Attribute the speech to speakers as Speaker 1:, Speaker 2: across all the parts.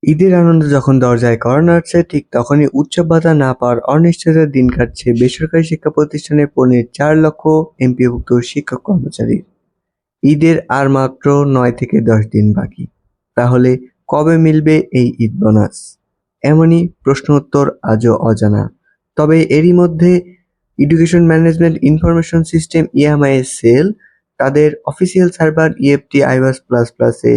Speaker 1: ঈদের আনন্দ যখন দরজায় কড়া নাড়ছে, ঠিক তখনই উৎসব ভাতা না পাওয়ার অনিশ্চয়তার দিন কাটছে বেসরকারি শিক্ষা প্রতিষ্ঠানে 4 লক্ষ এমপিওভুক্ত শিক্ষক-কর্মচারীর। ঈদের আর মাত্র ৯ থেকে ১০ দিন বাকি। তাহলে কবে মিলবে এই ঈদ বোনাস? এমনই প্রশ্নোত্তর আজও অজানা। তবে এরই মধ্যে education management information system EMIS cell তাদের official server EFT iBAS plus প্লাসে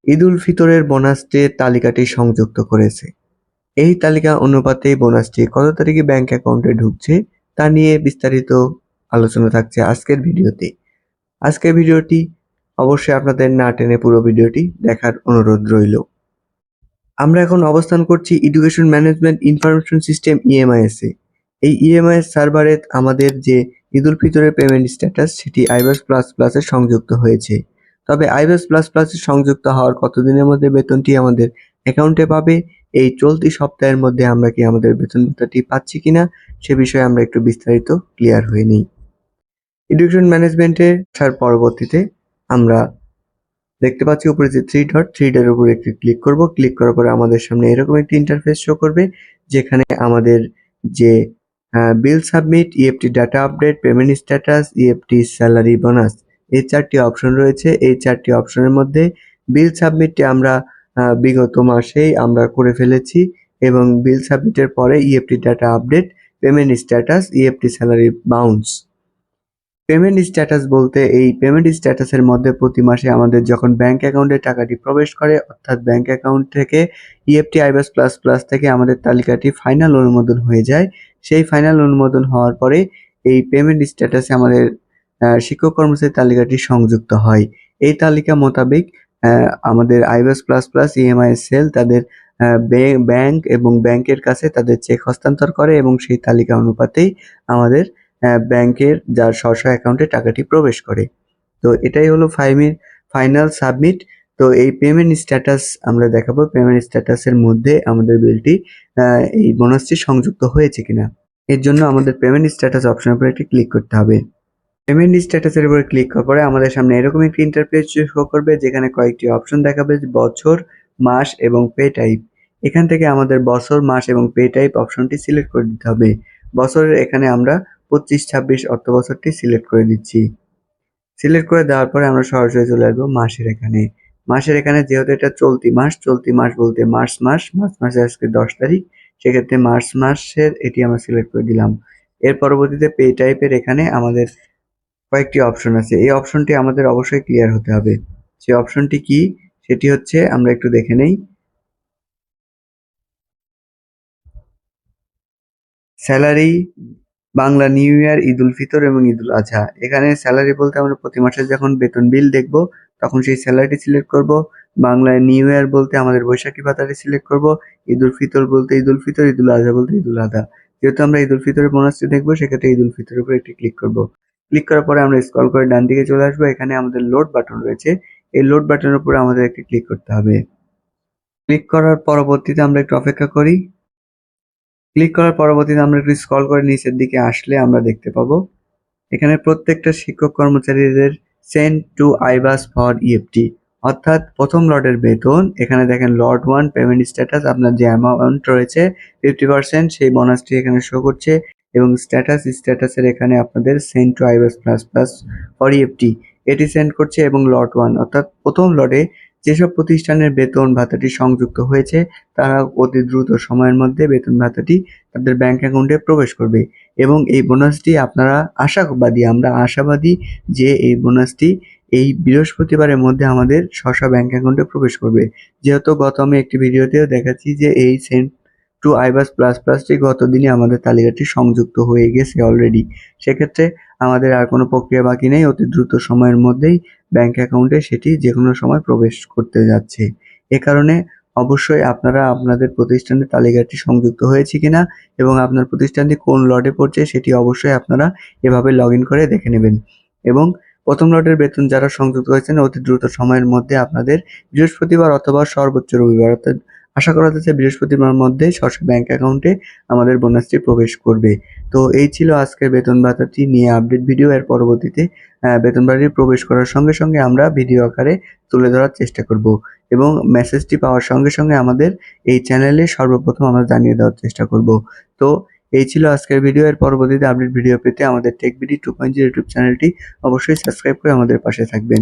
Speaker 1: ঈদুল ফিতরের বোনাসটির তালিকাটি সংযুক্ত করেছে। এই তালিকা অনুপাতে বোনাসটি কত তারিখে ব্যাংক অ্যাকাউন্টে ঢুকছে তা নিয়ে বিস্তারিত আলোচনা থাকছে আজকের ভিডিওতে। আজকের ভিডিওটি অবশ্যই আপনাদের না টেনে পুরো ভিডিওটি দেখার অনুরোধ রইল। আমরা এখন অবস্থান করছি education management information system EMIS এ। এই ইএমআইএস সার্ভারে আমাদের যে ঈদুল ফিতরের পেমেন্ট স্ট্যাটাস সেটি আইবাস প্লাস প্লাসে সংযুক্ত হয়েছে। তবে আইবাস প্লাস প্লাসে সংযুক্ত হওয়ার কতদিনের মধ্যে বেতনটি আমাদের অ্যাকাউন্টে পাবে, এই চলতি সপ্তাহের মধ্যে আমরা কি আমাদের বেতন ভাতাটি পাচ্ছি কিনা সে বিষয়ে আমরা একটু বিস্তারিত ক্লিয়ার হয়ে নিই। এডুকেশন ম্যানেজমেন্টে আসার পরবর্তীতে আমরা দেখতে পাচ্ছি উপরে যে থ্রি ডটের উপর একটি ক্লিক করব। ক্লিক করার পরে আমাদের সামনে এরকম একটি ইন্টারফেস শো করবে, যেখানে আমাদের যে bill submit, EFT data update, payment status, EFT salary bonus, এই 4টি অপশন রয়েছে। এই 4টি অপশনের মধ্যে বিল সাবমিটটি আমরা বিগত মাসেই আমরা করে ফেলেছি এবং বিল সাবমিটের পরে EFT data update, payment status, EFT salary bounce. Payment status বলতে এই পেমেন্ট স্ট্যাটাসের মধ্যে প্রতি মাসে আমাদের যখন ব্যাংক অ্যাকাউন্টে টাকাটি প্রবেশ করে, অর্থাৎ ব্যাংক অ্যাকাউন্ট থেকে ইএফটি আইবাস প্লাস প্লাস থেকে আমাদের তালিকাটি ফাইনাল অনুমোদন হয়ে যায়। সেই ফাইনাল অনুমোদন হওয়ার পরে এই পেমেন্ট স্ট্যাটাসে আমাদের শিক্ষক কর্মচারীর তালিকাটি সংযুক্ত হয়। এই তালিকা মোতাবেক আমাদের আইবাস প্লাস প্লাস ইএমআইএস সেল তাদের ব্যাংক এবং ব্যাংকের কাছে তাদের চেক হস্তান্তর করে এবং সেই তালিকা অনুপাতেই আমাদের ব্যাংকের যার স্ব অ্যাকাউন্টে টাকাটি প্রবেশ করে। তো এটাই হলো ফাইনাল সাবমিট। তো এই পেমেন্ট স্ট্যাটাস আমরা দেখাবো, পেমেন্ট স্ট্যাটাসের মধ্যে আমাদের বিলটি এই বোনাসটি সংযুক্ত হয়েছে কিনা। এর জন্য আমাদের পেমেন্ট স্ট্যাটাস অপশনের উপর একটি ক্লিক করতে হবে। পেমেন্ট স্ট্যাটাসের উপরে ক্লিক করার পরে আমাদের সামনে এরকম একটি ইন্টারফেস শো করবে, যেখানে কয়েকটি অপশন দেখাবে, বছর, মাস এবং পে টাইপ। এখান থেকে আমাদের বছর, মাস এবং পে টাইপ অপশনটি সিলেক্ট করে দিতে হবে। বছরের এখানে আমরা 25-26 অর্থ বছরটি সিলেক্ট করে দিচ্ছি। সিলেক্ট করে দেওয়ার পরে আমরা সরাসরি চলে আসবো মাসের এখানে। মাসের এখানে যেহেতু এটা চলতি মাস বলতে মার্চ মাসের আজকে 10 তারিখ, সেক্ষেত্রে মার্চ মাসের এটি আমরা সিলেক্ট করে দিলাম। এর পরবর্তীতে পে টাইপের এখানে আমাদের কয়েকটি অপশন আছে। এই অপশনটি আমাদের অবশ্যই ক্লিয়ার হতে হবে। সেই অপশনটি কি সেটি হচ্ছে আমরা একটু দেখে নেই। স্যালারি, বাংলা নিউ ইয়ার, ঈদুল ফিতর এবং ঈদুল আজহা। এখানে স্যালারি বলতে আমরা প্রতি মাসে যখন বেতন বিল দেখব তখন সেই স্যালারিটি সিলেক্ট করব। বাংলায় নিউ ইয়ার বলতে আমাদের বৈশাখী ভাতাটি সিলেক্ট করব। ঈদুল ফিতর বলতে ঈদুল ফিতর, ঈদুল আজহা বলতে ঈদুল আজহা। যেহেতু আমরা ঈদুল ফিতরের বোনাসটি দেখবো, সেক্ষেত্রে ঈদুল ফিতরের উপর একটি ক্লিক করব। ক্লিক করার পরে আমরা স্ক্রল করে ডান দিকে চলে আসবো। এখানে আমাদের লোড বাটন রয়েছে। এই লোড বাটনের উপরে আমাদের একটি ক্লিক করতে হবে। ক্লিক করার পরবর্তীতে আমরা একটু অপেক্ষা করি। ক্লিক করার পরবর্তীতে আমরা একটু স্ক্রল করে নিচের দিকে আসলে আমরা দেখতে পাবো এখানে প্রত্যেকটা শিক্ষক কর্মচারীদের সেন্ড টু আইবাস ফর ইএফটি, অর্থাৎ প্রথম লটের বেতন। এখানে দেখেন লট 1 পেমেন্ট স্ট্যাটাস, আপনার যে অ্যামাউন্ট রয়েছে 50% সেই বোনাসটি এখানে শো করছে এবং স্ট্যাটাসের এখানে আপনাদের send to আইবাস plus plus for EFT এটি সেন্ড করছে এবং লট 1 অর্থাৎ প্রথম লটে যেসব প্রতিষ্ঠানের বেতন ভাতাটি সংযুক্ত হয়েছে তারা অতি দ্রুত সময়ের মধ্যে বেতন ভাতাটি তাদের ব্যাংক অ্যাকাউন্টে প্রবেশ করবে এবং এই বোনাসটি আমরা আশাবাদী যে এই বোনাসটি এই বৃহস্পতিবারের মধ্যে আমাদের ব্যাংক অ্যাকাউন্টে প্রবেশ করবে। যেহেতু আমি একটি ভিডিওতেও দেখাচ্ছি যে এই সেন্ড টু আইবাস প্লাস প্লাসটি গত দিনে আমাদের তালিকাটি সংযুক্ত হয়ে গেছে অলরেডি। সেক্ষেত্রে আমাদের আর কোনো প্রক্রিয়া বাকি নেই, অতি দ্রুত সময়ের মধ্যেই ব্যাংক অ্যাকাউন্টে সেটি যে কোনো সময় প্রবেশ করতে যাচ্ছে। এ কারণে অবশ্যই আপনারা আপনাদের প্রতিষ্ঠানের তালিকাটি সংযুক্ত হয়েছে কিনা এবং আপনার প্রতিষ্ঠানটি কোন লটে পড়ছে সেটি অবশ্যই আপনারা এভাবে লগইন করে দেখে নেবেন এবং প্রথম লটের বেতন যারা সংযুক্ত হয়েছেন অতি দ্রুত সময়ের মধ্যে আপনাদের বৃহস্পতিবার অথবা সর্বোচ্চ রবিবার, অর্থাৎ আশা করা যাচ্ছে বৃহস্পতিবার মধ্যে সরাসরি ব্যাংক অ্যাকাউন্টে আমাদের বোনাসটি প্রবেশ করবে। তো এই ছিল আজকের বেতন ভাতাটি নিয়ে আপডেট ভিডিও। এর পরবর্তীতে বেতন ভাতাটি প্রবেশ করার সঙ্গে, সঙ্গে আমরা ভিডিও আকারে তুলে ধরার চেষ্টা করব এবং মেসেজটি পাওয়ার সঙ্গে, সঙ্গে আমাদের এই চ্যানেলে সর্বপ্রথম আমরা জানিয়ে দেওয়ার চেষ্টা করব। তো এই ছিল আজকের ভিডিও। এর পরবর্তীতে আপডেট ভিডিও পেতে আমাদের টেকবিডি 2.0 ইউটিউব চ্যানেলটি অবশ্যই সাবস্ক্রাইব করে আমাদের পাশে থাকবেন।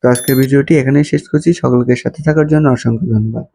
Speaker 1: তো আজকের ভিডিওটি এখানেই শেষ করছি। সকলকে সাথে থাকার জন্য অসংখ্য ধন্যবাদ।